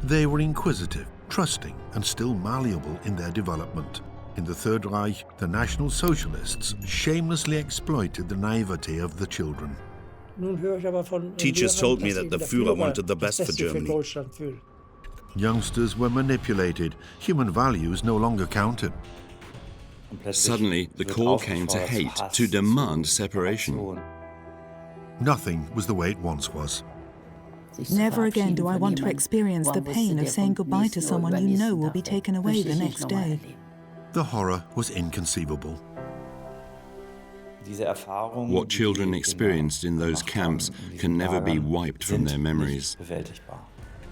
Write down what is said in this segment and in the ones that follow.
They were inquisitive, trusting, and still malleable in their development. In the Third Reich, the National Socialists shamelessly exploited the naivety of the children. Teachers told me that the Führer wanted the best for Germany. Youngsters were manipulated. Human values no longer counted. Suddenly, the call came to hate, to demand separation. Nothing was the way it once was. Never again do I want to experience the pain of saying goodbye to someone you know will be taken away the next day. The horror was inconceivable. What children experienced in those camps can never be wiped from their memories.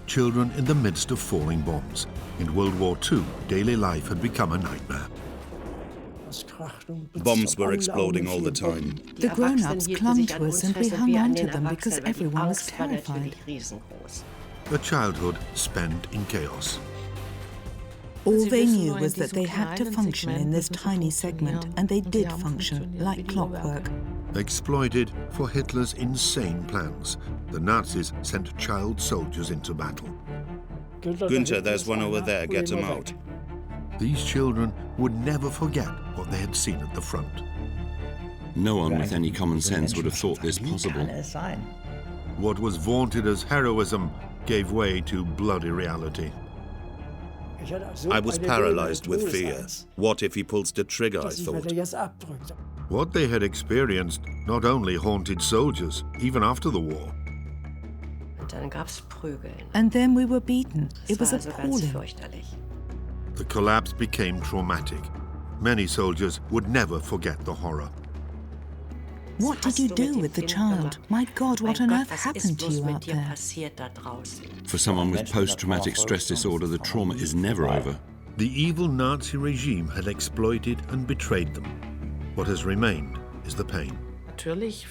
Children in the midst of falling bombs. In World War II, daily life had become a nightmare. Bombs were exploding all the time. The grown-ups clung to us and we hung on to them because everyone was terrified. A childhood spent in chaos. All they knew was that they had to function in this tiny segment, and they did function like clockwork. Exploited for Hitler's insane plans, the Nazis sent child soldiers into battle. Günther, there's one over there, get him out. These children would never forget what they had seen at the front. No one with any common sense would have thought this possible. What was vaunted as heroism gave way to bloody reality. I was paralyzed with fear. What if he pulls the trigger, I thought. What they had experienced not only haunted soldiers, even after the war. And then we were beaten. It was appalling. The collapse became traumatic. Many soldiers would never forget the horror. What did you do with the child? My God, what on earth happened to you out there? For someone with post-traumatic stress disorder, the trauma is never over. The evil Nazi regime had exploited and betrayed them. What has remained is the pain.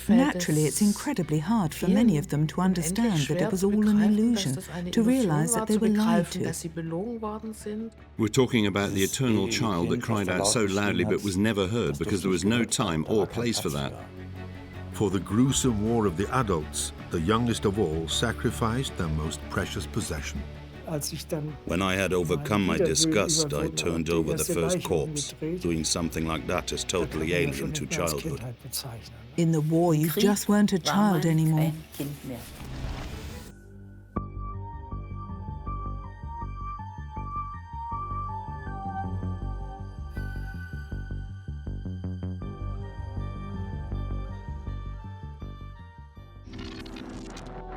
Naturally, it's incredibly hard for many of them to understand that it was all an illusion, to realize that they were lied to. We're talking about the eternal child that cried out so loudly but was never heard because there was no time or place for that. For the gruesome war of the adults, the youngest of all sacrificed their most precious possession. When I had overcome my disgust, I turned over the first corpse. Doing something like that is totally alien to childhood. In the war, you just weren't a child anymore.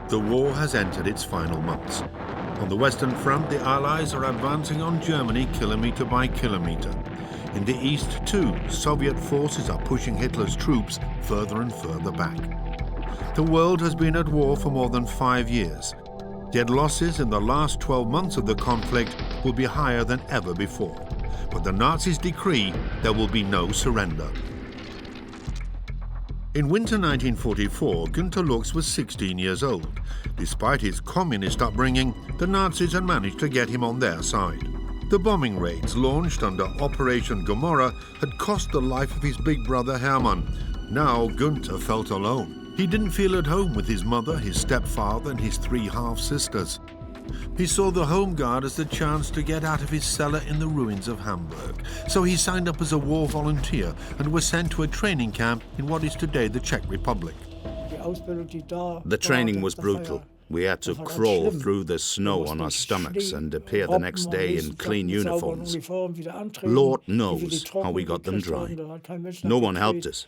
The war has entered its final months. On the Western Front, the Allies are advancing on Germany kilometre by kilometre. In the East, too, Soviet forces are pushing Hitler's troops further and further back. The world has been at war for more than 5 years. Yet losses in the last 12 months of the conflict will be higher than ever before. But the Nazis decree there will be no surrender. In winter 1944, Günter Lux was 16 years old. Despite his communist upbringing, the Nazis had managed to get him on their side. The bombing raids launched under Operation Gomorrah had cost the life of his big brother Hermann. Now Günter felt alone. He didn't feel at home with his mother, his stepfather, and his 3 half-sisters. He saw the Home Guard as the chance to get out of his cellar in the ruins of Hamburg. So he signed up as a war volunteer and was sent to a training camp in what is today the Czech Republic. The training was brutal. We had to crawl through the snow on our stomachs and appear the next day in clean uniforms. Lord knows how we got them dry. No one helped us.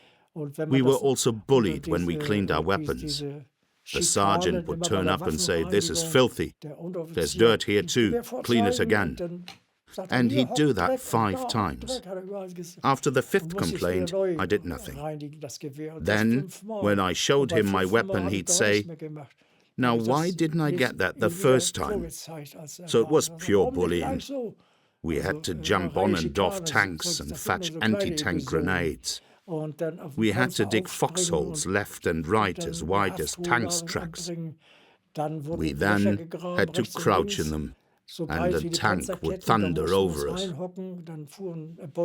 We were also bullied when we cleaned our weapons. The sergeant would turn up and say, "This is filthy. There's dirt here too. Clean it again." And he'd do that 5 times. After the 5th complaint, I did nothing. Then, when I showed him my weapon, he'd say, "Now, why didn't I get that the first time?" So it was pure bullying. We had to jump on and off tanks and fetch anti-tank grenades. We had to dig foxholes left and right as wide as tanks' tracks. We then had to crouch in them, and the tank would thunder over us.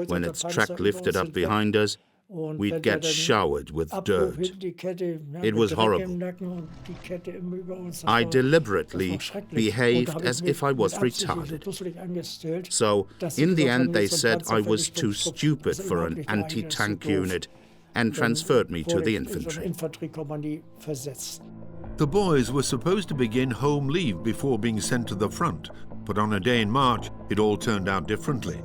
When its track lifted up behind us, We'd get showered with dirt. It was horrible. I deliberately behaved as if I was retarded. So, in the end, they said I was too stupid for an anti-tank unit and transferred me to the infantry. The boys were supposed to begin home leave before being sent to the front, but on a day in March, it all turned out differently.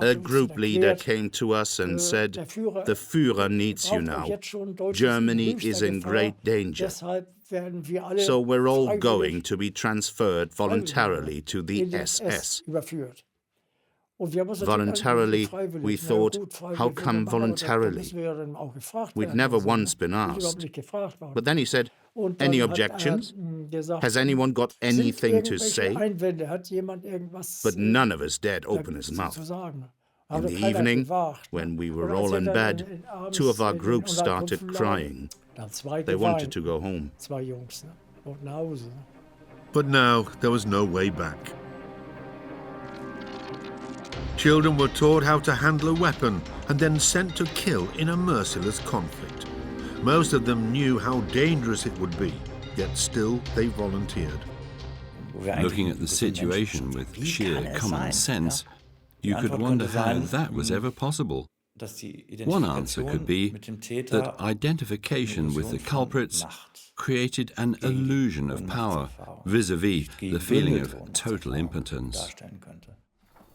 A group leader came to us and said, "The Führer needs you now. Germany is in great danger. So we're all going to be transferred voluntarily to the SS." Voluntarily, we thought, how come voluntarily? We'd never once been asked. But then he said, "Any objections? Has anyone got anything to say?" But none of us dared open his mouth. In the evening, when we were all in bed, two of our group started crying. They wanted to go home. But now there was no way back. Children were taught how to handle a weapon and then sent to kill in a merciless conflict. Most of them knew how dangerous it would be, yet still they volunteered. Looking at the situation with sheer common sense, you could wonder how that was ever possible. One answer could be that identification with the culprits created an illusion of power, vis-à-vis the feeling of total impotence.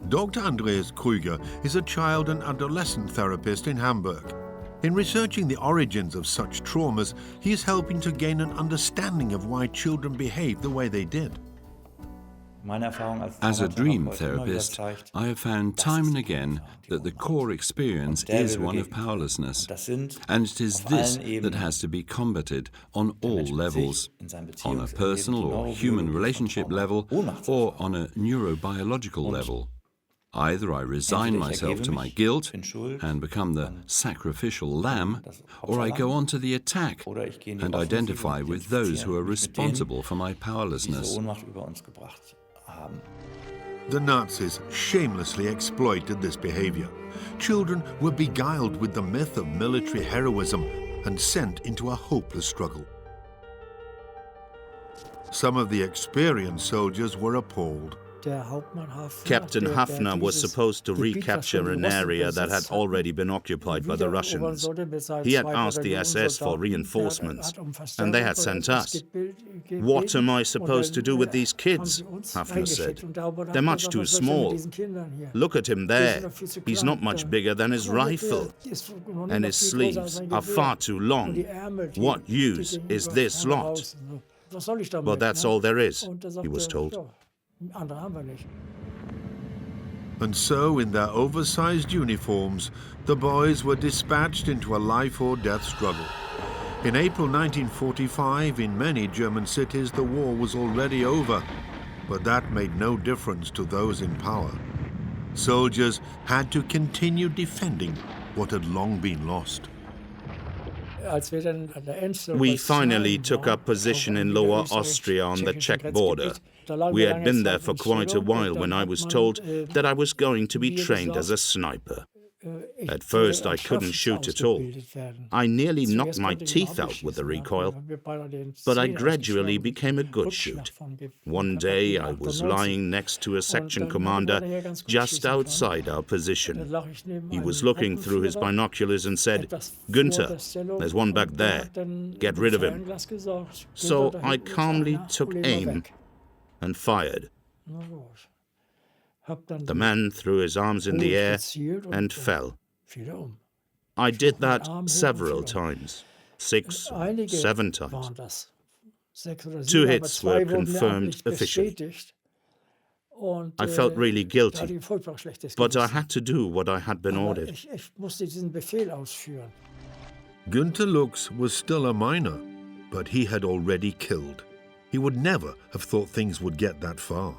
Dr. Andreas Krüger is a child and adolescent therapist in Hamburg. In researching the origins of such traumas, he is helping to gain an understanding of why children behave the way they did. As a dream therapist, I have found time and again that the core experience is one of powerlessness, and it is this that has to be combated on all levels, on a personal or human relationship level, or on a neurobiological level. Either I resign myself to my guilt and become the sacrificial lamb, or I go on to the attack and identify with those who are responsible for my powerlessness. The Nazis shamelessly exploited this behavior. Children were beguiled with the myth of military heroism and sent into a hopeless struggle. Some of the experienced soldiers were appalled. Captain Hafner was supposed to recapture an area that had already been occupied by the Russians. He had asked the SS for reinforcements, and they had sent us. "What am I supposed to do with these kids?" Hafner said. "They're much too small. Look at him there. He's not much bigger than his rifle. And his sleeves are far too long. What use is this lot?" "Well, that's all there is," he was told. And so, in their oversized uniforms, the boys were dispatched into a life-or-death struggle. In April 1945, in many German cities, the war was already over, but that made no difference to those in power. Soldiers had to continue defending what had long been lost. We finally took up position in Lower Austria on the Czech border. We had been there for quite a while when I was told that I was going to be trained as a sniper. At first, I couldn't shoot at all. I nearly knocked my teeth out with the recoil, but I gradually became a good shoot. One day, I was lying next to a section commander just outside our position. He was looking through his binoculars and said, "Günther, there's one back there. Get rid of him." So I calmly took aim and fired. The man threw his arms in the air and fell. I did that several times, 6 or 7 times. 2 hits were confirmed officially. I felt really guilty, but I had to do what I had been ordered. Günther Lux was still a minor, but he had already killed. He would never have thought things would get that far.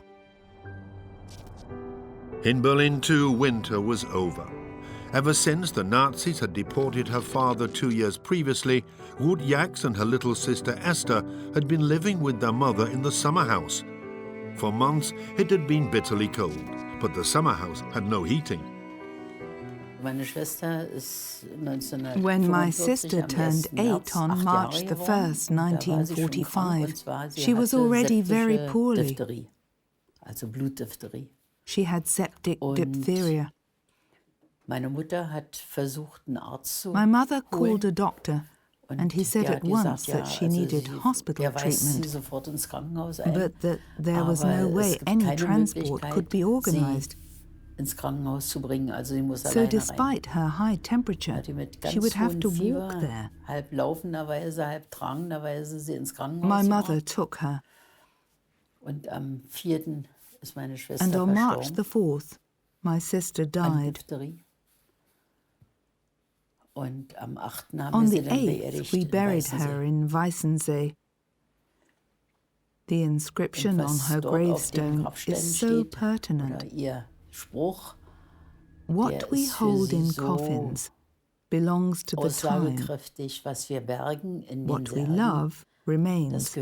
In Berlin too, winter was over. Ever since the Nazis had deported her father 2 years previously, Ruth Jax and her little sister Esther had been living with their mother in the summer house. For months it had been bitterly cold, but the summer house had no heating. When my sister turned 8 on March the 1st, 1945, she was already very poorly. She had septic diphtheria. My mother called a doctor, and he said at once that she needed hospital treatment, but that there was no way any transport could be organized. So despite her high temperature, she would have to walk there. My mother took her, and on March the 4th, my sister died. On the 8th, we buried her in Weissensee. The inscription on her gravestone is so pertinent. What we hold in coffins belongs to the time. What we love remains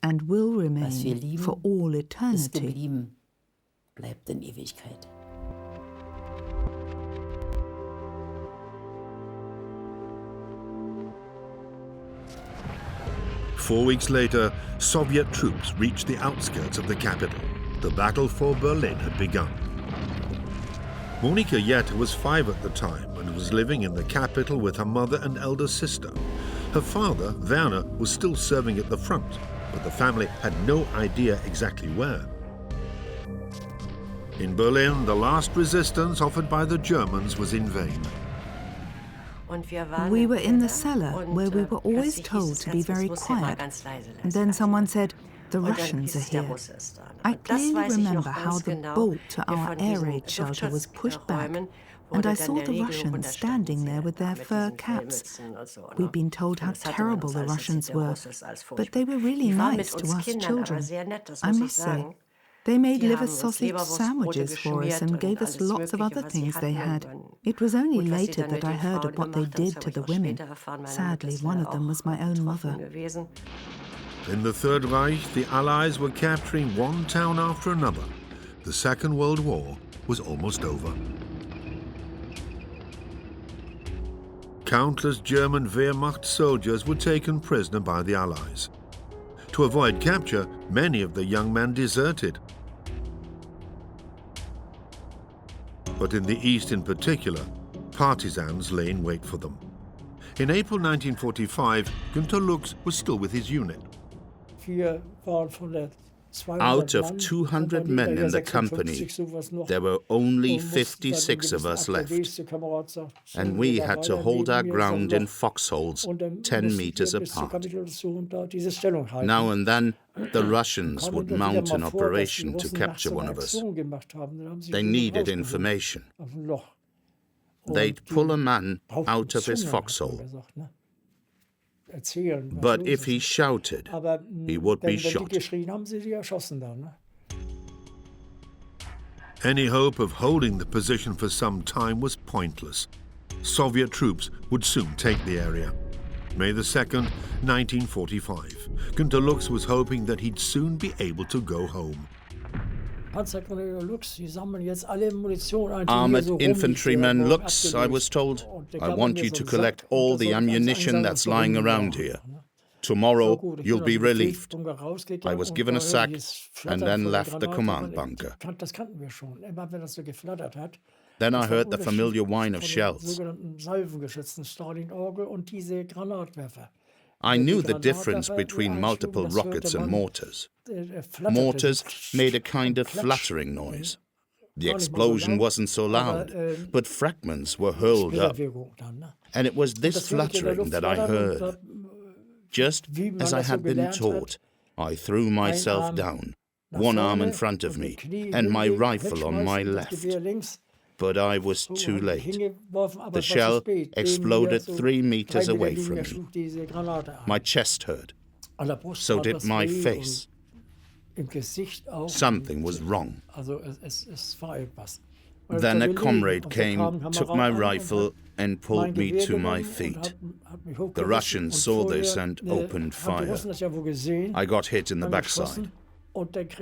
and will remain for all eternity. Four weeks later, Soviet troops reached the outskirts of the capital. The battle for Berlin had begun. Monika Jette was 5 at the time and was living in the capital with her mother and elder sister. Her father, Werner, was still serving at the front, but the family had no idea exactly where. In Berlin, the last resistance offered by the Germans was in vain. We were in the cellar, where we were always told to be very quiet. And then someone said, "The Russians are here." I clearly remember how the bolt to our air raid shelter was pushed back, and I saw the Russians standing there with their fur caps. We'd been told how terrible the Russians were, but they were really nice to us children, I must say. They made liver sausage sandwiches for us and gave us lots of other things they had. It was only later that I heard of what they did to the women. Sadly, one of them was my own mother. In the Third Reich, the Allies were capturing one town after another. The Second World War was almost over. Countless German Wehrmacht soldiers were taken prisoner by the Allies. To avoid capture, many of the young men deserted. But in the east in particular, partisans lay in wait for them. In April 1945, Günter Lux was still with his unit. Out of 200 men in the company, there were only 56 of us left, and we had to hold our ground in foxholes 10 meters apart. Now and then, the Russians would mount an operation to capture one of us. They needed information. They'd pull a man out of his foxhole. But if he shouted, he would be shot. Any hope of holding the position for some time was pointless. Soviet troops would soon take the area. May the 2nd, 1945. Günter Lux was hoping that he'd soon be able to go home. Armored infantryman Lux, I was told, I want you to collect all the ammunition that's lying around here. Tomorrow you'll be relieved. I was given a sack and then left the command bunker. Then I heard the familiar whine of shells. I knew the difference between multiple rockets and mortars. Mortars made a kind of fluttering noise. The explosion wasn't so loud, but fragments were hurled up. And it was this fluttering that I heard. Just as I had been taught, I threw myself down, one arm in front of me, and my rifle on my left. But I was too late. The shell exploded 3 meters away from me. My chest hurt. So did my face. Something was wrong. Then a comrade came, took my rifle, and pulled me to my feet. The Russians saw this and opened fire. I got hit in the backside.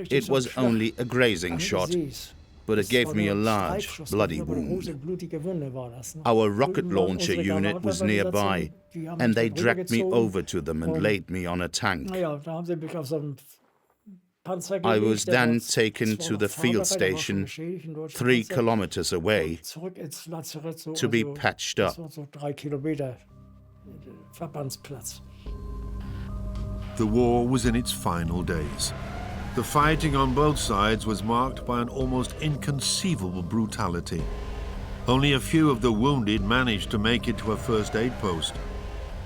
It was only a grazing shot, but it gave me a large, bloody wound. Our rocket launcher unit was nearby, and they dragged me over to them and laid me on a tank. I was then taken to the field station 3 kilometers away to be patched up. The war was in its final days. The fighting on both sides was marked by an almost inconceivable brutality. Only a few of the wounded managed to make it to a first aid post.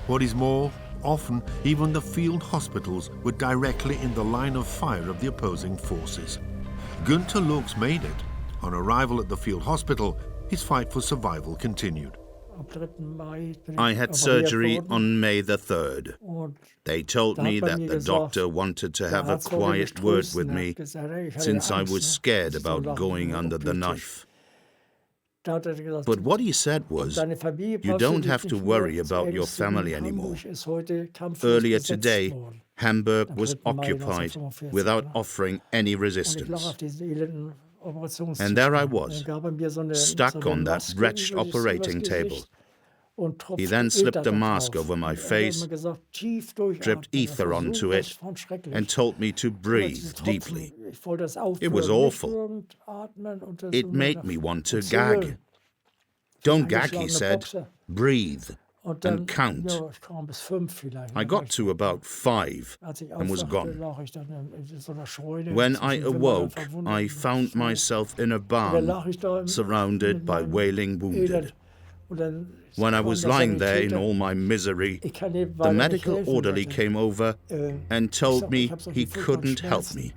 What is more, often even the field hospitals were directly in the line of fire of the opposing forces. Günter Lux made it. On arrival at the field hospital, his fight for survival continued. I had surgery on May the 3rd. They told me that the doctor wanted to have a quiet word with me since I was scared about going under the knife. But what he said was, you don't have to worry about your family anymore. Earlier today, Hamburg was occupied without offering any resistance. And there I was, stuck on that wretched operating table. He then slipped a mask over my face, dripped ether onto it, and told me to breathe deeply. It was awful. It made me want to gag. Don't gag, he said. Breathe and count. I got to about 5 and was gone. When I awoke, I found myself in a barn, surrounded by wailing wounded. When I was lying there in all my misery, the medical orderly came over and told me he couldn't help me.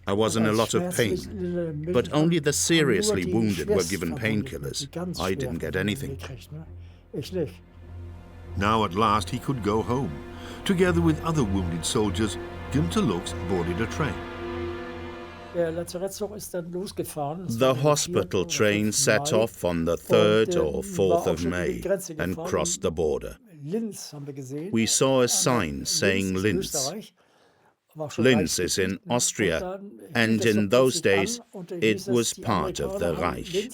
I was in a lot of pain, but only the seriously wounded were given painkillers. I didn't get anything. Now at last he could go home. Together with other wounded soldiers, Günter Lux boarded a train. The hospital train set off on the 3rd or 4th of May and crossed the border. We saw a sign saying Linz. Linz is in Austria, and in those days it was part of the Reich.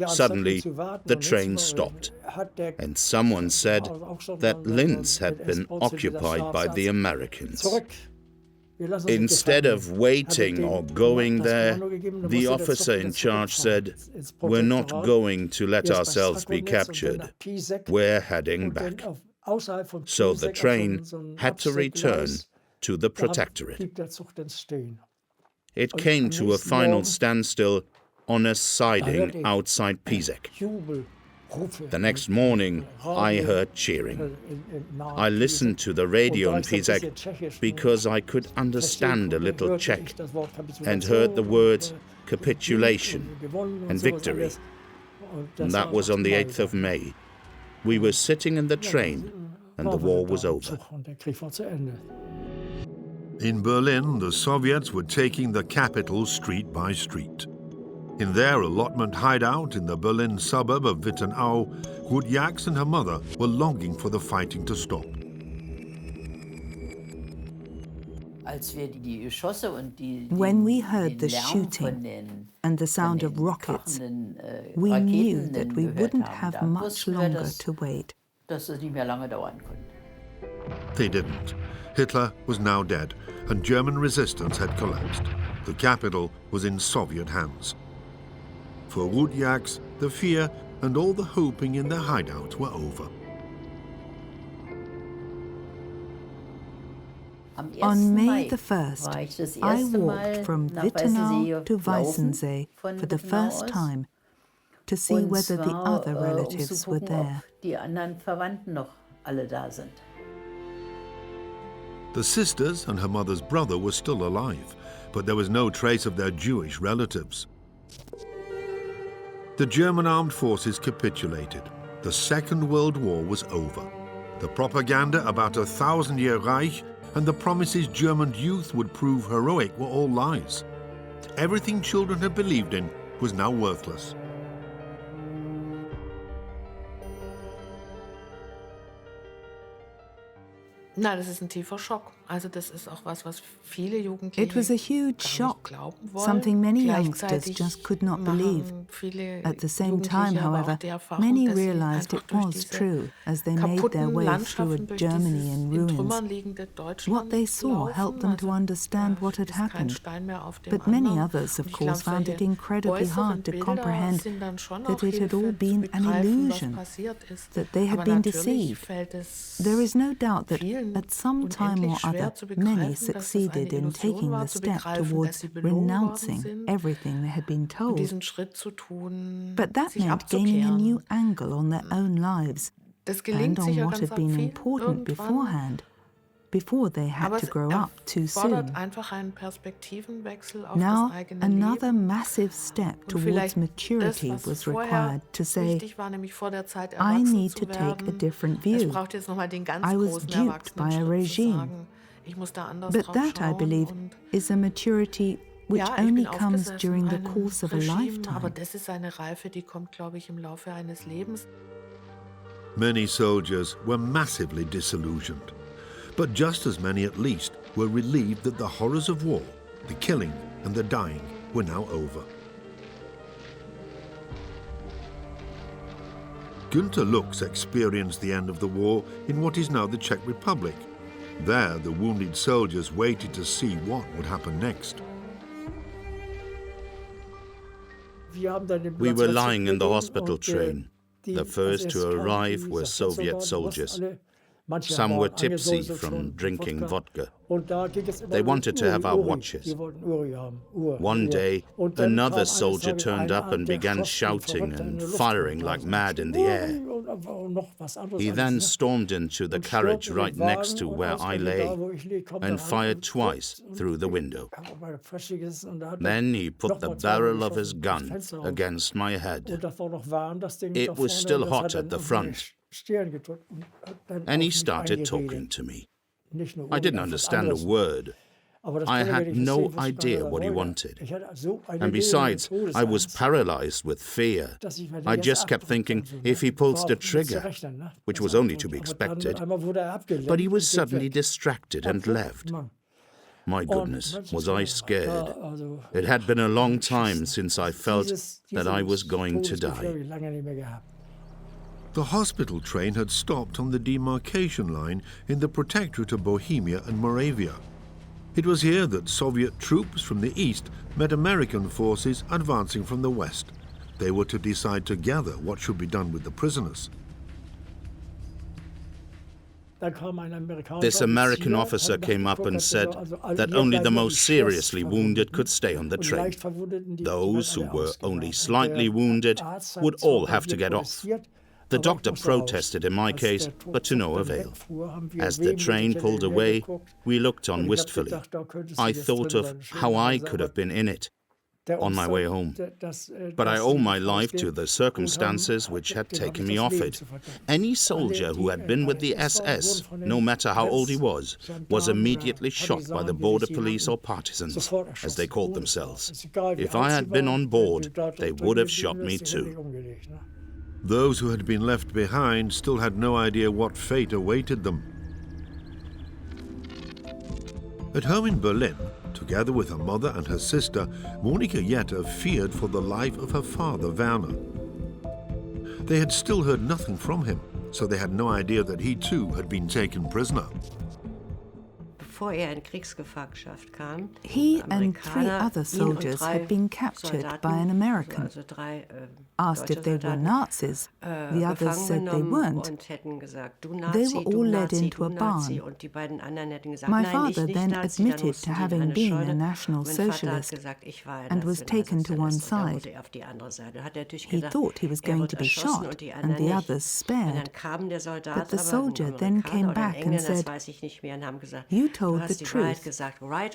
Suddenly, the train stopped, and someone said that Linz had been occupied by the Americans. Instead of waiting or going there, the officer in charge said, "We're not going to let ourselves be captured. We're heading back." So the train had to return to the Protectorate. It came to a final standstill on a siding outside Piesek. The next morning, I heard cheering. I listened to the radio in Piesek because I could understand a little Czech and heard the words capitulation and victory. And that was on the 8th of May. We were sitting in the train and the war was over. In Berlin, the Soviets were taking the capital street by street. In their allotment hideout in the Berlin suburb of Wittenau, Ruth and her mother were longing for the fighting to stop. When we heard the shooting and the sound of rockets, we knew that we wouldn't have much longer to wait. They didn't. Hitler was now dead, and German resistance had collapsed. The capital was in Soviet hands. For Ruth, the fear and all the hoping in their hideout were over. On May the 1st, I walked from Wittenau to Weißensee for the first time to see whether the other relatives were there. The sisters and her mother's brother were still alive, but there was no trace of their Jewish relatives. The German armed forces capitulated. The Second World War was over. The propaganda about a 1,000-year Reich and the promises German youth would prove heroic were all lies. Everything children had believed in was now worthless. Na, das ist ein tiefer Schock. It was a huge shock, something many youngsters just could not believe. At the same time, however, many realized it was true as they made their way through a Germany in ruins. What they saw helped them to understand what had happened. But many others, of course, found it incredibly hard to comprehend that it had all been an illusion, that they had been deceived. There is no doubt that at some time or other, many succeeded in taking the step towards renouncing everything they had been told. But that meant gaining a new angle on their own lives and on what had been important beforehand, before they had to grow up too soon. Now, another massive step towards maturity was required to say, I need to take a different view. I was duped by a regime. But that, I believe, is a maturity which only comes during the course of a lifetime. Many soldiers were massively disillusioned, but just as many at least were relieved that the horrors of war, the killing and the dying were now over. Günter Lux experienced the end of the war in what is now the Czech Republic. There, the wounded soldiers waited to see what would happen next. We were lying in the hospital train. The first to arrive were Soviet soldiers. Some were tipsy from drinking vodka. They wanted to have our watches. One day, another soldier turned up and began shouting and firing like mad in the air. He then stormed into the carriage right next to where I lay and fired twice through the window. Then he put the barrel of his gun against my head. It was still hot at the front. And he started talking to me. I didn't understand a word. I had no idea what he wanted. And besides, I was paralyzed with fear. I just kept thinking, if he pulls the trigger, which was only to be expected, but he was suddenly distracted and left. My goodness, was I scared. It had been a long time since I felt that I was going to die. The hospital train had stopped on the demarcation line in the Protectorate of Bohemia and Moravia. It was here that Soviet troops from the east met American forces advancing from the west. They were to decide together what should be done with the prisoners. This American officer came up and said that only the most seriously wounded could stay on the train. Those who were only slightly wounded would all have to get off. The doctor protested in my case, but to no avail. As the train pulled away, we looked on wistfully. I thought of how I could have been in it on my way home. But I owe my life to the circumstances which had taken me off it. Any soldier who had been with the SS, no matter how old he was immediately shot by the border police or partisans, as they called themselves. If I had been on board, they would have shot me too. Those who had been left behind still had no idea what fate awaited them. At home in Berlin, together with her mother and her sister, Monika Jette feared for the life of her father, Werner. They had still heard nothing from him, so they had no idea that he too had been taken prisoner. He and 3 other soldiers had been captured by an American. Asked if they were Nazis, the others said they weren't. They were all led into a barn. My father then admitted to having been a National Socialist and was taken to one side. He thought he was going to be shot and the others spared. But the soldier then came back and said, "You told the truth,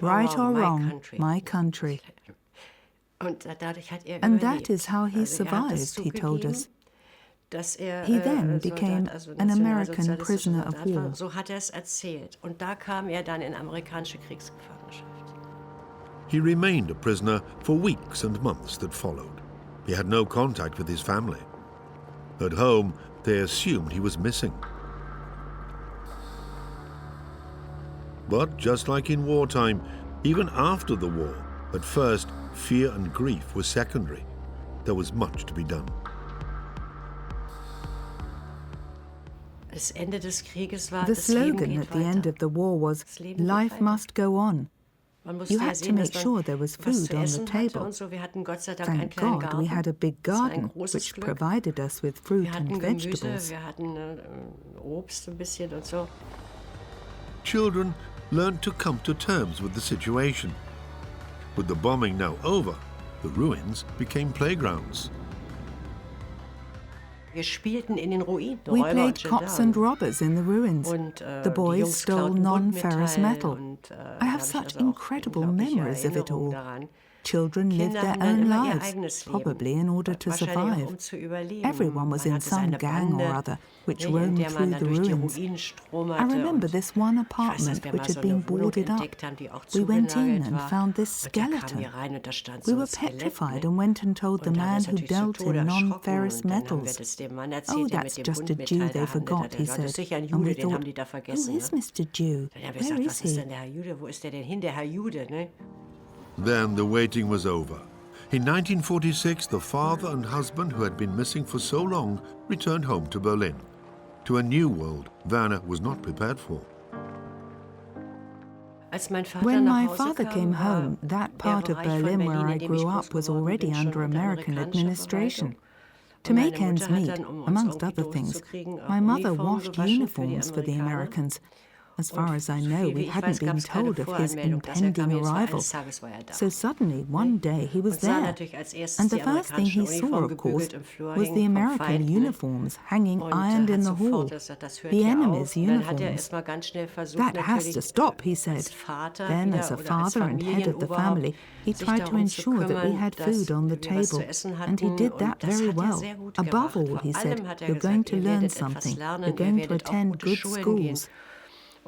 right or wrong, my country." And that is how he survived, he told us. He then became an American prisoner of war. He remained a prisoner for weeks and months that followed. He had no contact with his family. At home, they assumed he was missing. But just like in wartime, even after the war, at first, fear and grief were secondary. There was much to be done. The slogan at the end of the war was, "Life must go on." You had to make sure there was food on the table. Thank God we had a big garden which provided us with fruit and vegetables. Children learned to come to terms with the situation. With the bombing now over, the ruins became playgrounds. We played cops and robbers in the ruins. The boys stole non-ferrous metal. I have such incredible memories of it all. Children lived their own lives, probably in order to survive. Everyone was in some gang or other which roamed through the ruins. I remember this one apartment which had been boarded up. We went in and found this skeleton. We were petrified and went and told the man who dealt in non-ferrous metals. "Oh, that's just a Jew they forgot," he said. And we thought, "Who is Mr. Jew? Where is he?" Then the waiting was over. In 1946, the father and husband who had been missing for so long returned home to Berlin, to a new world Werner was not prepared for. When my father came home, that part of Berlin where I grew up was already under American administration. To make ends meet, amongst other things, my mother washed uniforms for the Americans. As far as I know, we hadn't been told of his impending arrival. So suddenly, one day, he was there. And the first thing he saw, of course, was the American uniforms hanging ironed in the hall. The enemy's uniforms. "That has to stop," he said. Then, as a father and head of the family, he tried to ensure that we had food on the table. And he did that very well. Above all, he said, "You're going to learn something. You're going to attend good schools."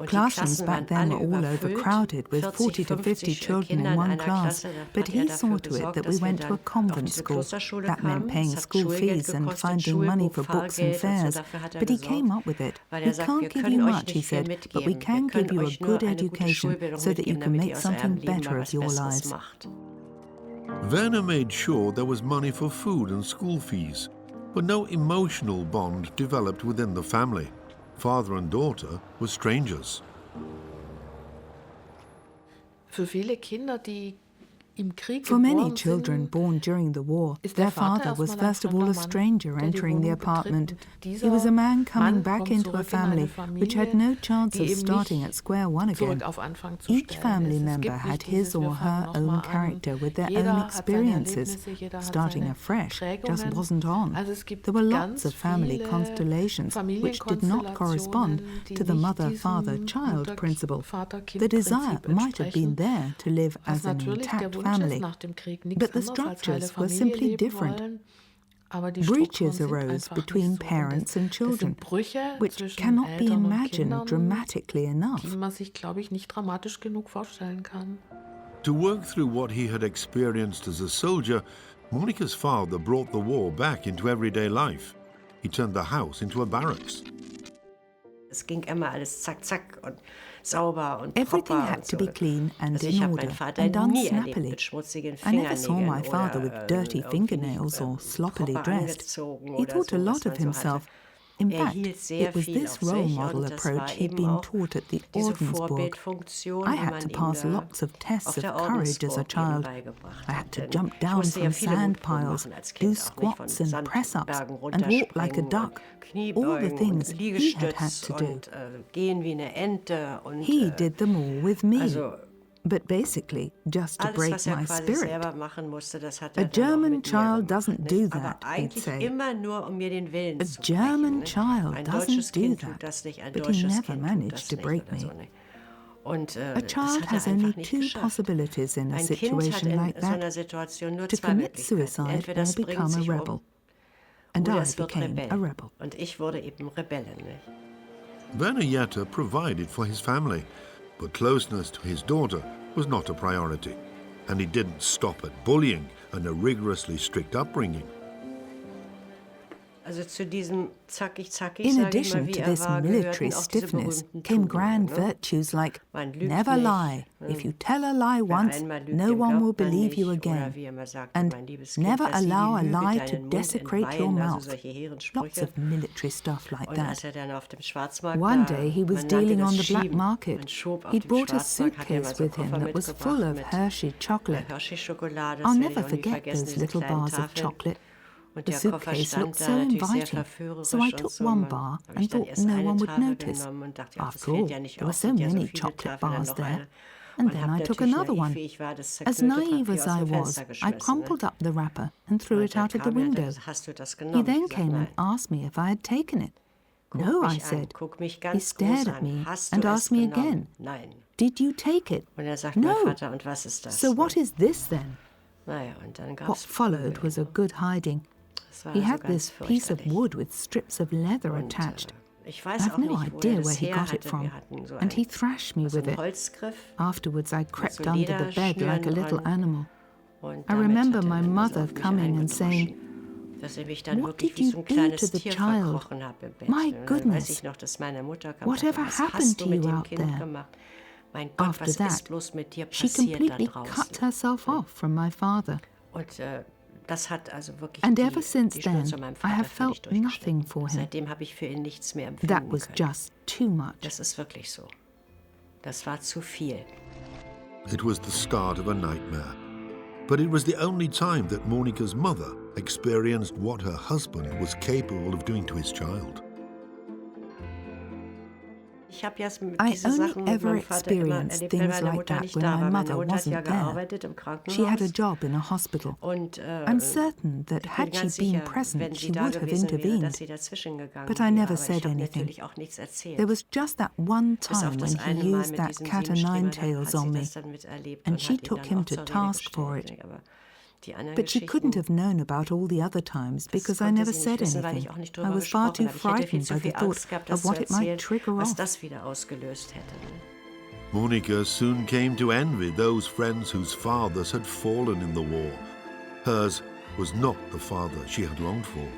Classrooms back then were all overcrowded with 40 to 50 children in one class, but he saw to it that we went to a convent school. That meant paying school fees and finding money for books and fares, but he came up with it. "We can't give you much," he said, "but we can give you a good education so that you can make something better of your lives." Werner made sure there was money for food and school fees, but no emotional bond developed within the family. Father and daughter were strangers. For many children born during the war, their father was first of all a stranger entering the apartment. He was a man coming back into a family which had no chance of starting at square one again. Each family member had his or her own character with their own experiences. Starting afresh just wasn't on. There were lots of family constellations which did not correspond to the mother-father-child principle. The desire might have been there to live as an intact family, but the structures were simply different. Breaches arose between parents and children, which cannot be imagined dramatically enough. To work through what he had experienced as a soldier, Monica's father brought the war back into everyday life. He turned the house into a barracks. Everything had to be clean and in order and done snappily. I never saw my father with dirty fingernails or sloppily dressed. He thought a lot of himself. In fact, it was this role model approach he'd been taught at the Ordensburg. I had to pass lots of tests of courage as a child. I had to jump down from sand piles, do squats and press-ups, and walk like a duck. All the things he had to do. He did them all with me. But basically, just to break my spirit. "A German child doesn't do that," he'd say. "A German child doesn't do that," but he never managed to break me. A child has only two possibilities in a situation like that: to commit suicide or become a rebel. And I became a rebel. Werner Jetter provided for his family, but closeness to his daughter was not a priority, and he didn't stop at bullying and a rigorously strict upbringing. In addition to this military stiffness came grand virtues like never lie. If you tell a lie once, no one will believe you again. And never allow a lie to desecrate your mouth. Lots of military stuff like that. One day he was dealing on the black market. He'd brought a suitcase with him that was full of Hershey chocolate. I'll never forget those little bars of chocolate. The suitcase looked so inviting, so I took one bar and thought no one would notice. After all, there were so many chocolate bars there. And then I took another one. As naive as I was, I crumpled up the wrapper and threw it out of the window. He then came and asked me if I had taken it. No, I said. He stared at me and asked me again, did you take it? No. So what is this then? What followed was a good hiding. He had this piece of wood with strips of leather attached. I have no idea where he got it from, and he thrashed me with it. Afterwards I crept under the bed like a little animal. I remember my mother coming and saying, "What did you do to the child? My goodness, whatever happened to you out there?" After that, she completely cut herself off from my father. And ever since then, I have felt nothing for him. That was just too much. It was the start of a nightmare. But it was the only time that Monika's mother experienced what her husband was capable of doing to his child. I only ever experienced things like that when my mother wasn't there. She had a job in a hospital. I'm certain that had she been present, she would have intervened. But I never said anything. There was just that one time when he used that cat o' nine tails on me, and she took him to task for it. But she couldn't have known about all the other times because I never said anything. I was far too frightened by the thought of what it might trigger off. Monika soon came to envy those friends whose fathers had fallen in the war. Hers was not the father she had longed for.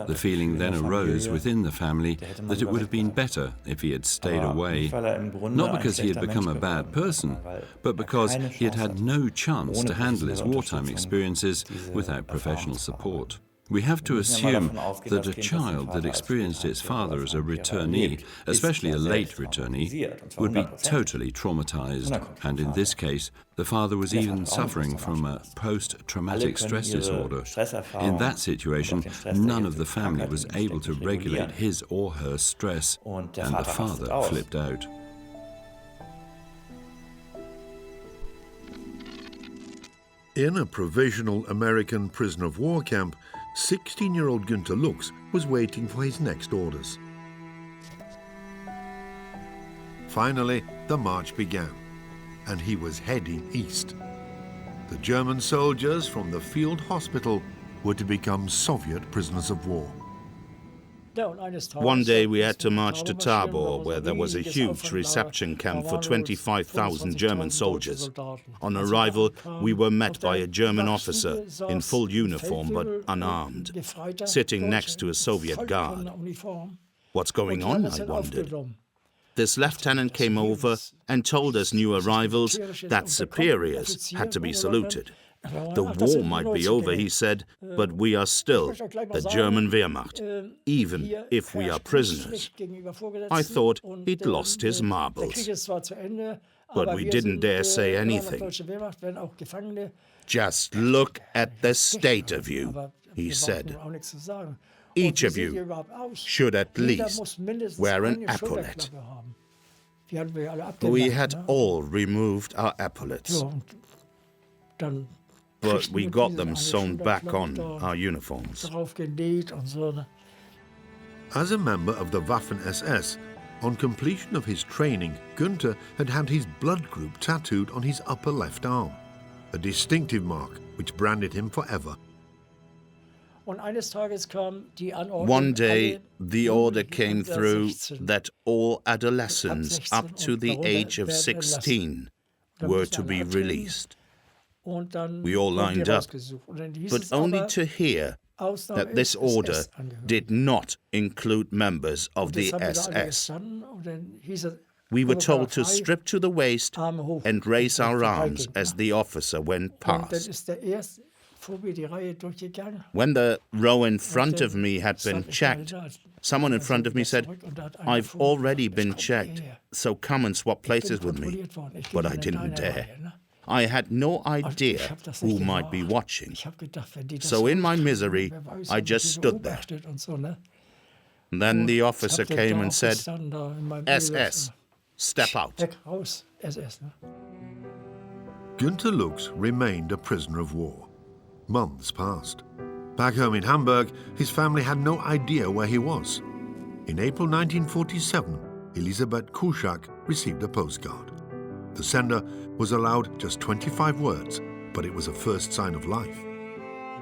The feeling then arose within the family that it would have been better if he had stayed away, not because he had become a bad person, but because he had had no chance to handle his wartime experiences without professional support. We have to assume that a child that experienced its father as a returnee, especially a late returnee, would be totally traumatized, and in this case, the father was even suffering from a post-traumatic stress disorder. In that situation, none of the family was able to regulate his or her stress, and the father flipped out. In a provisional American prisoner of war camp, 16-year-old Günter Lux was waiting for his next orders. Finally, the march began, and he was heading east. The German soldiers from the field hospital were to become Soviet prisoners of war. One day we had to march to Tabor, where there was a huge reception camp for 25,000 German soldiers. On arrival, we were met by a German officer in full uniform but unarmed, sitting next to a Soviet guard. What's going on, I wondered. This lieutenant came over and told us new arrivals that superiors had to be saluted. The war might be over, he said, but we are still the German Wehrmacht, even if we are prisoners. I thought he'd lost his marbles. But we didn't dare say anything. Just look at the state of you, he said. Each of you should at least wear an epaulette. We had all removed our epaulets, but we got them sewn back on our uniforms. As a member of the Waffen-SS, on completion of his training, Günther had had his blood group tattooed on his upper left arm, a distinctive mark which branded him forever. One day, the order came through that all adolescents up to the age of 16 were to be released. We all lined up, but only to hear that this order did not include members of the SS. We were told to strip to the waist and raise our arms as the officer went past. When the row in front of me had been checked, someone in front of me said, "I've already been checked, so come and swap places with me." But I didn't dare. I had no idea who might be watching. So in my misery, I just stood there. Then the officer came and said, "SS, step out." Günter Lux remained a prisoner of war. Months passed. Back home in Hamburg, his family had no idea where he was. In April 1947, Elisabeth Kuschak received a postcard. The sender was allowed just 25 words, but it was a first sign of life.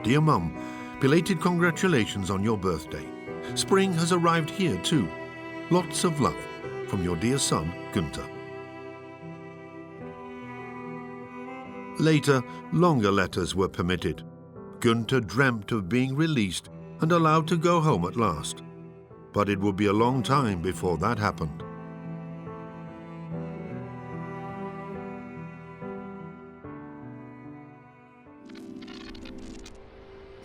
"Dear Mum, belated congratulations on your birthday. Spring has arrived here too. Lots of love from your dear son, Günter." Later, longer letters were permitted. Günter dreamt of being released and allowed to go home at last. But it would be a long time before that happened.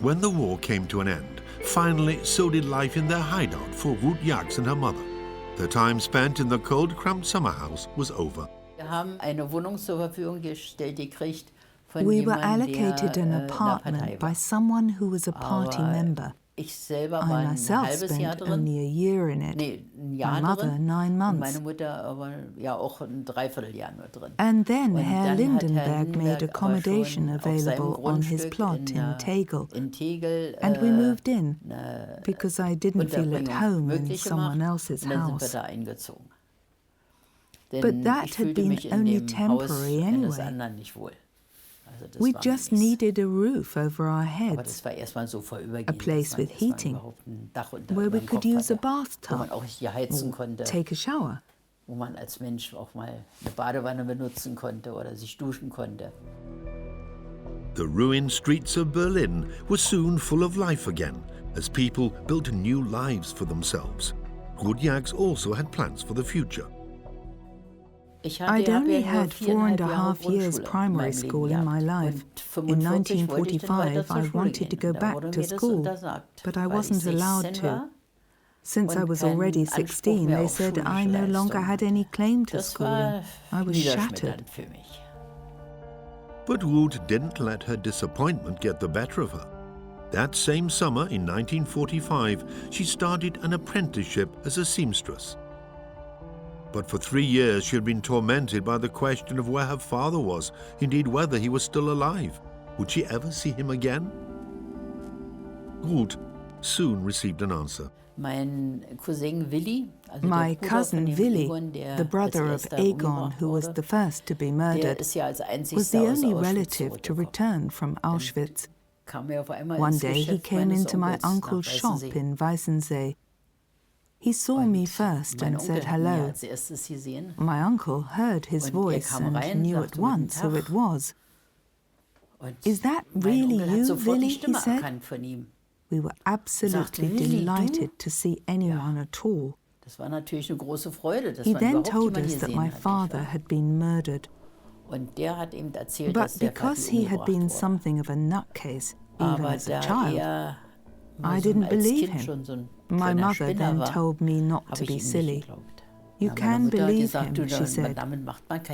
When the war came to an end, finally so did life in their hideout for Ruth Jax and her mother. Their time spent in the cold, cramped summer house was over. We were allocated an apartment by someone who was a party member. I myself spent only a year in it, my mother 9 months. And then Herr Lindenberg made accommodation available on his plot in Tegel, and we moved in, because I didn't feel at home in someone else's house. But that had been only temporary anyway. We just needed a roof over our heads, a place with heating, where we could use a bathtub or take a shower. The ruined streets of Berlin were soon full of life again, as people built new lives for themselves. Ruth Jax also had plans for the future. I'd only had 4.5 years primary school in my life. In 1945, I wanted to go back to school, but I wasn't allowed to. Since I was already 16, they said I no longer had any claim to schooling. I was shattered. But Ruth didn't let her disappointment get the better of her. That same summer in 1945, she started an apprenticeship as a seamstress. But for 3 years she had been tormented by the question of where her father was, indeed whether he was still alive. Would she ever see him again? Ruth soon received an answer. My cousin Willi, the brother of Egon, who was the first to be murdered, was the only relative to return from Auschwitz. One day he came into my uncle's shop in Weißensee. He saw me first and said hello. My uncle heard his voice and knew at once who it was. "Is that really you, Willi?" he said. We were absolutely delighted to see anyone at all. He then told us that my father had been murdered. But because he had been something of a nutcase, even as a child, I didn't believe him. My mother then told me not to be silly. "You can believe him," she said.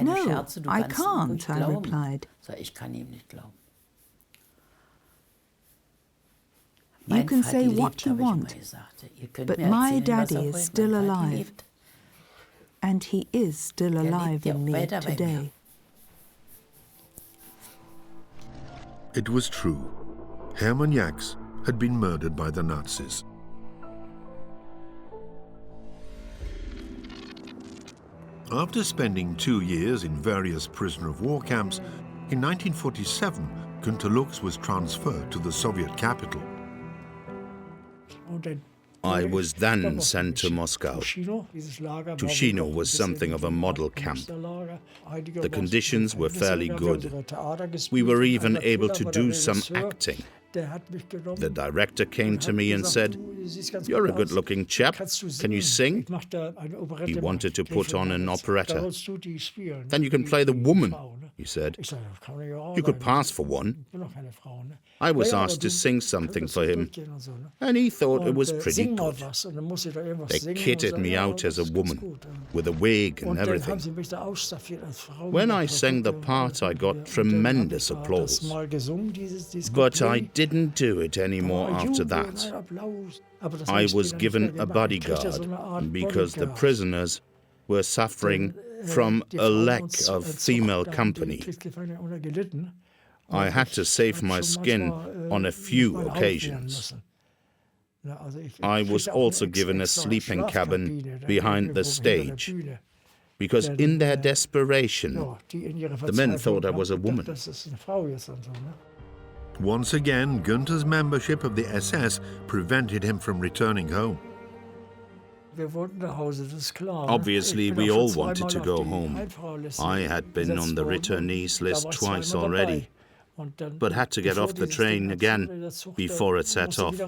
"No, I can't," I replied. "You can say what you want, but my daddy is still alive. And he is still alive in me today." It was true. Hermann Jax had been murdered by the Nazis. After spending 2 years in various prisoner of war camps, in 1947, Günter Lux was transferred to the Soviet capital. I was then sent to Moscow. Tushino was something of a model camp. The conditions were fairly good. We were even able to do some acting. The director came to me and said, "You're a good-looking chap. Can you sing?" He wanted to put on an operetta. "Then you can play the woman," he said. "You could pass for one." I was asked to sing something for him, and he thought it was pretty good. They kitted me out as a woman, with a wig and everything. When I sang the part, I got tremendous applause. But I didn't do it anymore after that. I was given a bodyguard because the prisoners were suffering from a lack of female company. I had to save my skin on a few occasions. I was also given a sleeping cabin behind the stage, because in their desperation, the men thought I was a woman. Once again, Günther's membership of the SS prevented him from returning home. Obviously, we all wanted to go home. I had been on the returnees list twice already, but had to get off the train again before it set off.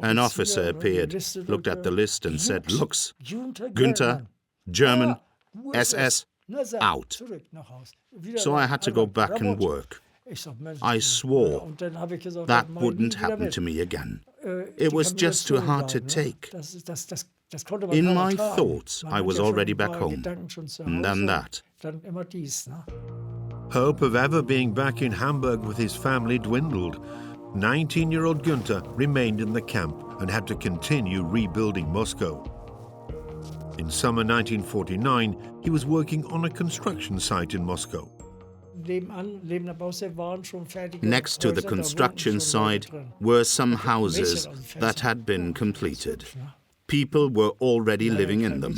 An officer appeared, looked at the list and said, "Looks, Günther, German, SS, out." So I had to go back and work. I swore that wouldn't happen to me again. It was just too hard to take. In my thoughts, I was already back home, and then that. Hope of ever being back in Hamburg with his family dwindled. 19-year-old Günther remained in the camp and had to continue rebuilding Moscow. In summer 1949, he was working on a construction site in Moscow. Next to the construction site were some houses that had been completed. People were already living in them.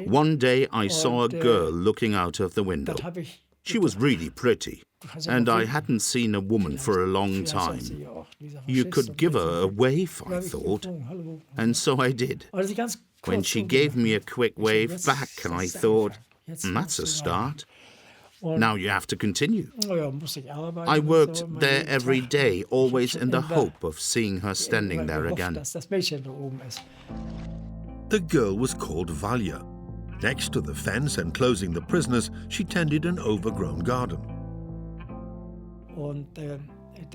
One day I saw a girl looking out of the window. She was really pretty, and I hadn't seen a woman for a long time. You could give her a wave, I thought, and so I did. When she gave me a quick wave back, I thought, that's a start. Now you have to continue. I worked there every day, always in the hope of seeing her standing there again. The girl was called Valja. Next to the fence enclosing the prisoners, she tended an overgrown garden.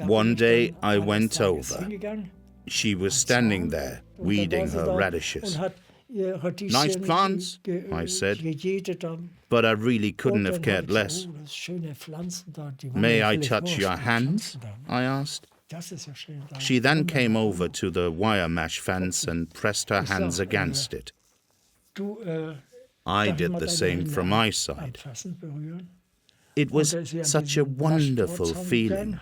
One day I went over. She was standing there, weeding her radishes. "Nice plants," I said, but I really couldn't have cared less. "May I touch your hands?" I asked. She then came over to the wire mesh fence and pressed her hands against it. I did the same from my side. It was such a wonderful feeling,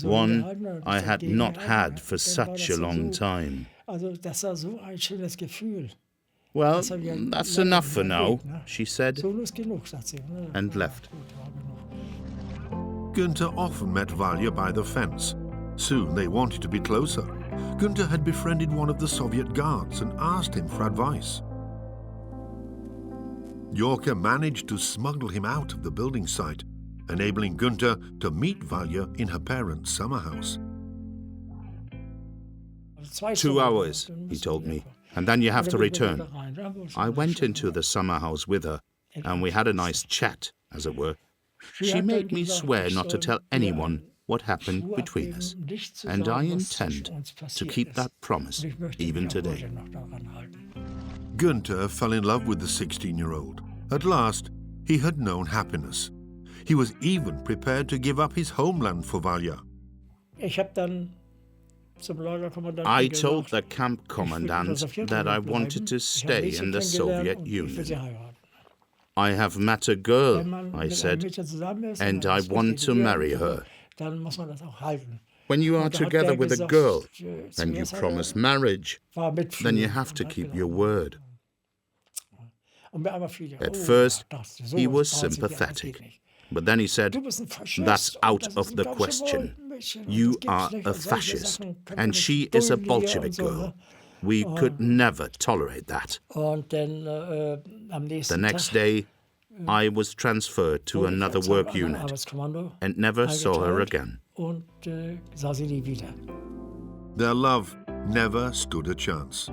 one I had not had for such a long time. "Well, that's enough for now," she said, and left. Günther often met Valja by the fence. Soon they wanted to be closer. Günther had befriended one of the Soviet guards and asked him for advice. Yorka managed to smuggle him out of the building site, enabling Günther to meet Valja in her parents' summer house. 2 hours, he told me, and then you have to return. I went into the summer house with her, and we had a nice chat, as it were. She made me swear not to tell anyone what happened between us, and I intend to keep that promise even today. Günther fell in love with the 16-year-old. At last, he had known happiness. He was even prepared to give up his homeland for Valja. I told the camp commandant that I wanted to stay in the Soviet Union. "I have met a girl," I said, "and I want to marry her." When you are together with a girl and you promise marriage, then you have to keep your word. At first, he was sympathetic, but then he said, "That's out of the question. You are a fascist, and she is a Bolshevik girl. We could never tolerate that." The next day, I was transferred to another work unit and never saw her again. und sah sie nie wieder. Their love never stood a chance.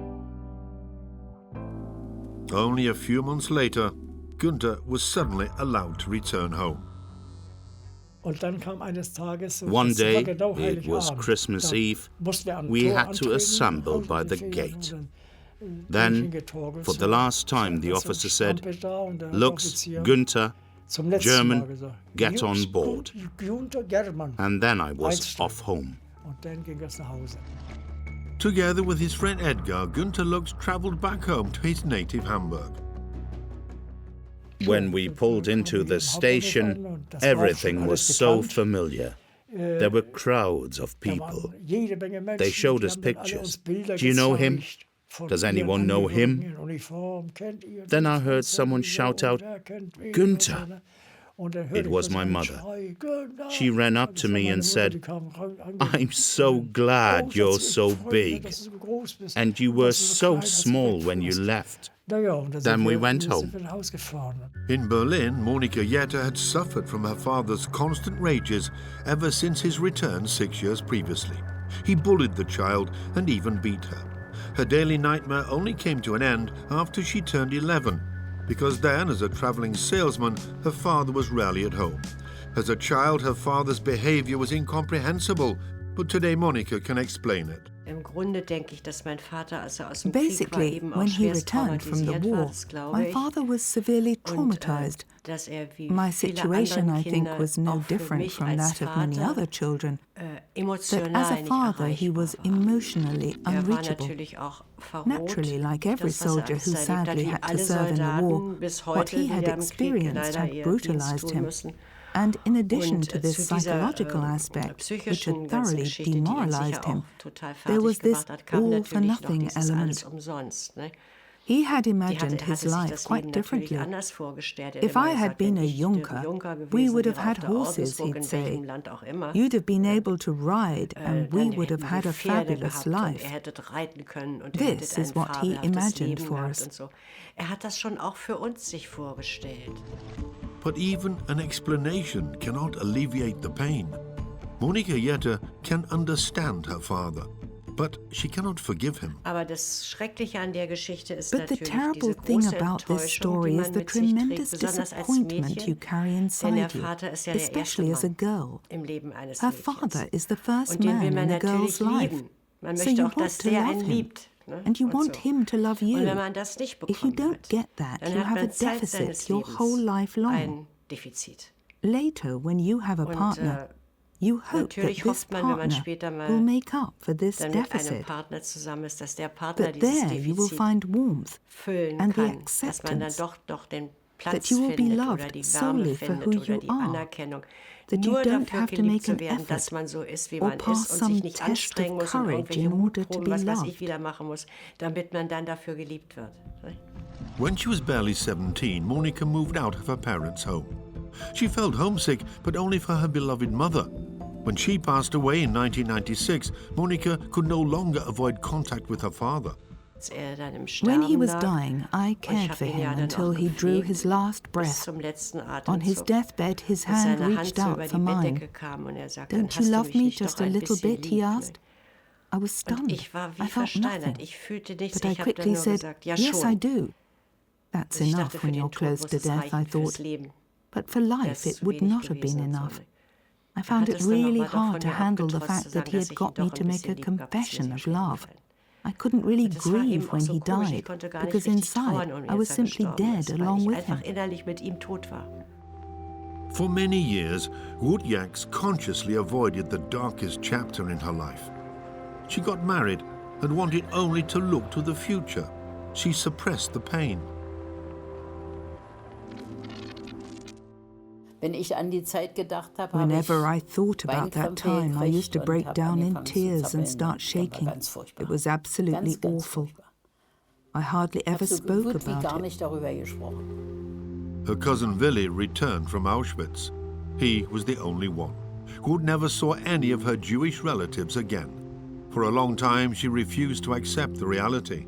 Only a few months later, Günther was suddenly allowed to return home. One day, it was Christmas Eve, we had to assemble by the gate. Then, for the last time, the officer said, "Lux, Günther, German, get on board." And then I was off home. Together with his friend Edgar, Günther Lux travelled back home to his native Hamburg. When we pulled into the station, everything was so familiar. There were crowds of people. They showed us pictures. "Do you know him? Does anyone know him?" Then I heard someone shout out, "Günther!" It was my mother. She ran up to me and said, "I'm so glad you're so big. And you were so small when you left." Then we went home. In Berlin, Monika Jetter had suffered from her father's constant rages ever since his return 6 years previously. He bullied the child and even beat her. Her daily nightmare only came to an end after she turned 11, because then, as a travelling salesman, her father was rarely at home. As a child, her father's behaviour was incomprehensible, but today Monika can explain it. Basically, when he returned from the war, my father was severely traumatized. My situation, I think, was no different from that of many other children. But as a father, he was emotionally unreachable. Naturally, like every soldier who sadly had to serve in the war, what he had experienced had brutalized him. And in addition to this psychological aspect, which had thoroughly demoralized him, there was this all-for-nothing element. He had imagined his life quite differently. If I had been a Junker, we would have had horses, he'd say. You'd have been able to ride, and we would have had a fabulous life. This is what he imagined for us. But even an explanation cannot alleviate the pain. Monika Jetter can understand her father, but she cannot forgive him. But the terrible thing about this story is the tremendous disappointment you carry inside you, especially as a girl. Her father is the first man in a girl's life, so you want to love him. And you want him to love you. If you don't get that, you have a deficit your whole life long. Later, when you have a partner, you hope that this partner will make up for this deficit. But there you will find warmth and the acceptance that you will be loved solely for who you are, that you don't have to make an effort or pass some test of courage in order to be loved. When she was barely 17, Monika moved out of her parents' home. She felt homesick, but only for her beloved mother. When she passed away in 1996, Monika could no longer avoid contact with her father. When he was dying, I cared for him until he drew his last breath. On his deathbed, his hand reached out for mine. "Don't you love me just a little bit?" he asked. I was stunned. I felt nothing. But I quickly said, "Yes, I do." That's enough when you're close to death, I thought. But for life, it would not have been enough. I found it really hard to handle the fact that he had got me to make a confession of love. I couldn't really grieve when he died, because inside I was simply dead along with him. For many years, Ruth Jacks consciously avoided the darkest chapter in her life. She got married and wanted only to look to the future. She suppressed the pain. Whenever I thought about that time, I used to break down in tears and start shaking. It was absolutely awful. I hardly ever spoke about it. Her cousin Willi returned from Auschwitz. He was the only one. Ruth never saw any of her Jewish relatives again. For a long time, she refused to accept the reality.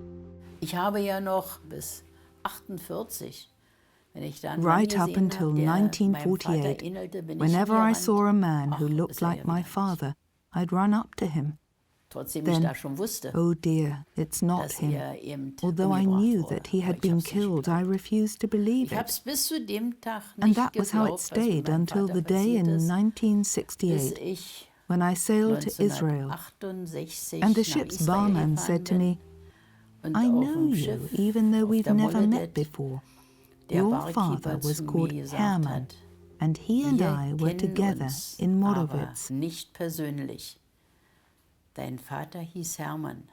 Right up until 1948, whenever I saw a man who looked like my father, I'd run up to him. Then, oh dear, it's not him. Although I knew that he had been killed, I refused to believe it. And that was how it stayed until the day in 1968, when I sailed to Israel. And the ship's barman said to me, "I know you, even though we've never met before. Your father was called Hermann, and he and I were together in Morowitz." Dein Vater hieß Hermann.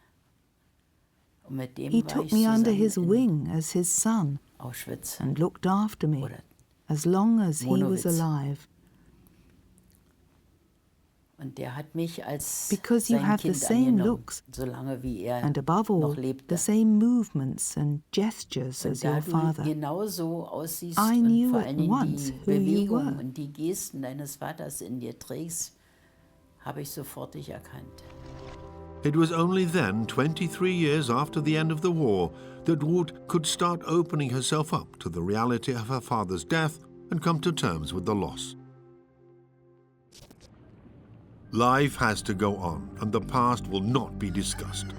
He took me under his wing as his son and looked after me as long as he was alive. Because you have the same looks and, above all, the same movements and gestures as your father. I knew at once who you were. It was only then, 23 years after the end of the war, that Ruth could start opening herself up to the reality of her father's death and come to terms with the loss. Life has to go on, and the past will not be discussed.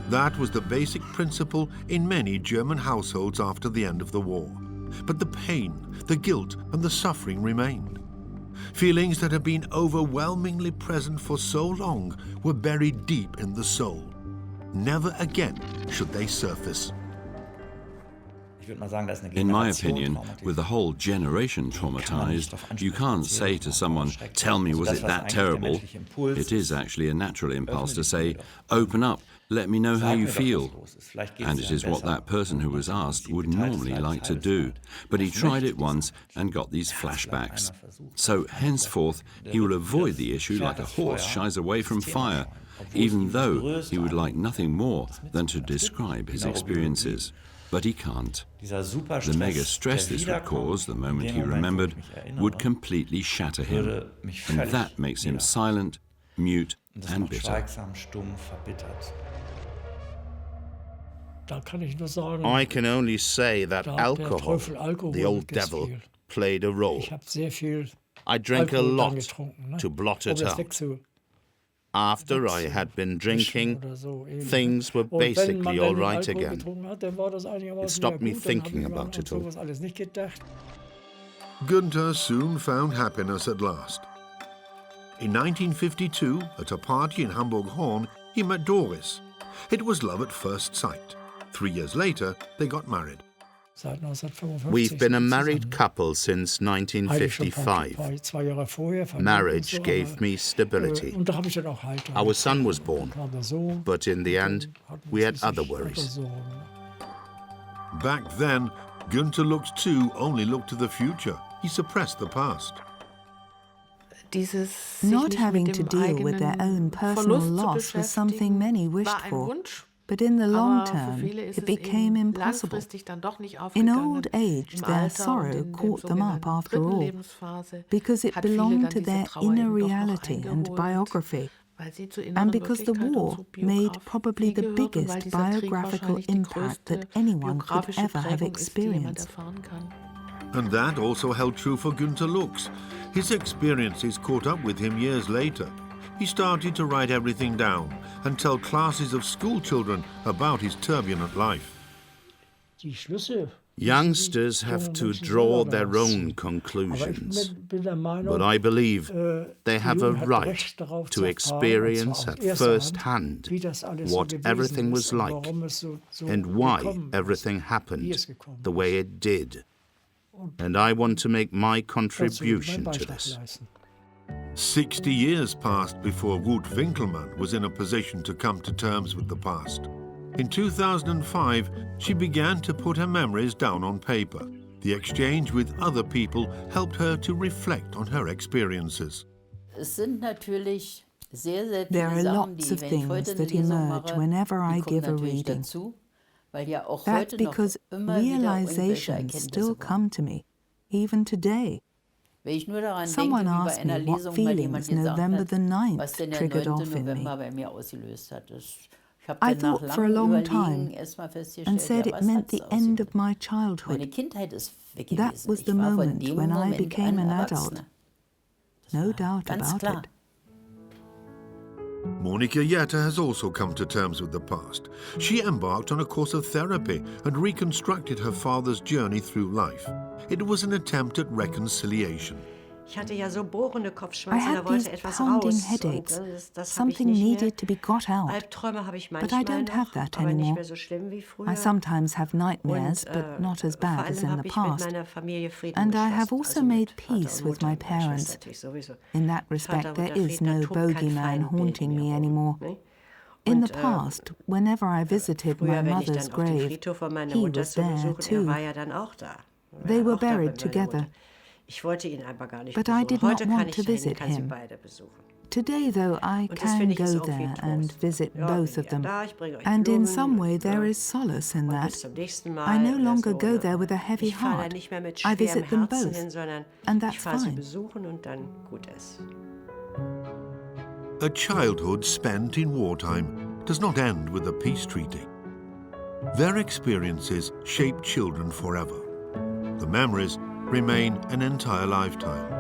That was the basic principle in many German households after the end of the war. But the pain, the guilt, and the suffering remained. Feelings that had been overwhelmingly present for so long were buried deep in the soul. Never again should they surface. In my opinion, with the whole generation traumatized, you can't say to someone, "Tell me, was it that terrible?" It is actually a natural impulse to say, "Open up, let me know how you feel." And it is what that person who was asked would normally like to do. But he tried it once and got these flashbacks. So henceforth, he will avoid the issue like a horse shies away from fire, even though he would like nothing more than to describe his experiences. But he can't. The mega stress this would cause, the moment he remembered, would completely shatter him. And that makes him silent, mute, and bitter. I can only say that alcohol, the old devil, played a role. I drank a lot to blot it out. After I had been drinking, things were basically all right again. It stopped me thinking about it all. Günther soon found happiness at last. In 1952, at a party in Hamburg-Horn, he met Doris. It was love at first sight. 3 years later, they got married. We've been a married couple since 1955. Marriage gave me stability. Our son was born, but in the end, we had other worries. Back then, Günther only looked to the future. He suppressed the past. Not having to deal with their own personal loss was something many wished for. But in the long term, it became impossible. In old age, their sorrow caught them up after all, because it belonged to their inner reality and biography, and because the war made probably the biggest biographical impact that anyone could ever have experienced. And that also held true for Günther Lux. His experiences caught up with him years later. He started to write everything down and tell classes of school children about his turbulent life. Youngsters have to draw their own conclusions, but I believe they have a right to experience at first hand what everything was like and why everything happened the way it did. And I want to make my contribution to this. 60 years passed before Ruth Winkelmann was in a position to come to terms with the past. In 2005, she began to put her memories down on paper. The exchange with other people helped her to reflect on her experiences. There are lots of things that emerge whenever I give a reading. That's because realizations still come to me, even today. Someone asked me what feelings November the 9th triggered off in me. I thought for a long time and said it meant the end of my childhood. That was the moment when I became an adult. No doubt about it. Monika Jetta has also come to terms with the past. She embarked on a course of therapy and reconstructed her father's journey through life. It was an attempt at reconciliation. I had these pounding headaches. Something needed to be got out. But I don't have that anymore. I sometimes have nightmares, but not as bad as in the past. And I have also made peace with my parents. In that respect, there is no bogeyman haunting me anymore. In the past, whenever I visited my mother's grave, he was there too. They were buried together. But I did not want to visit him. Today, though, I can go there and visit both of them. And in some way, there is solace in that. I no longer go there with a heavy heart. I visit them both, and that's fine. A childhood spent in wartime does not end with a peace treaty. Their experiences shape children forever. The memories remain an entire lifetime.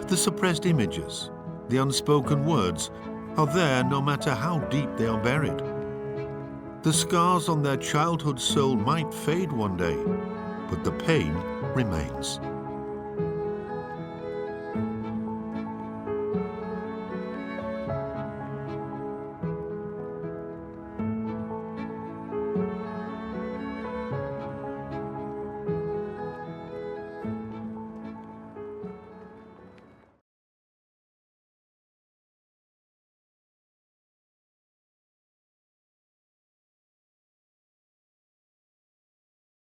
The suppressed images, the unspoken words, are there no matter how deep they are buried. The scars on their childhood soul might fade one day, but the pain remains.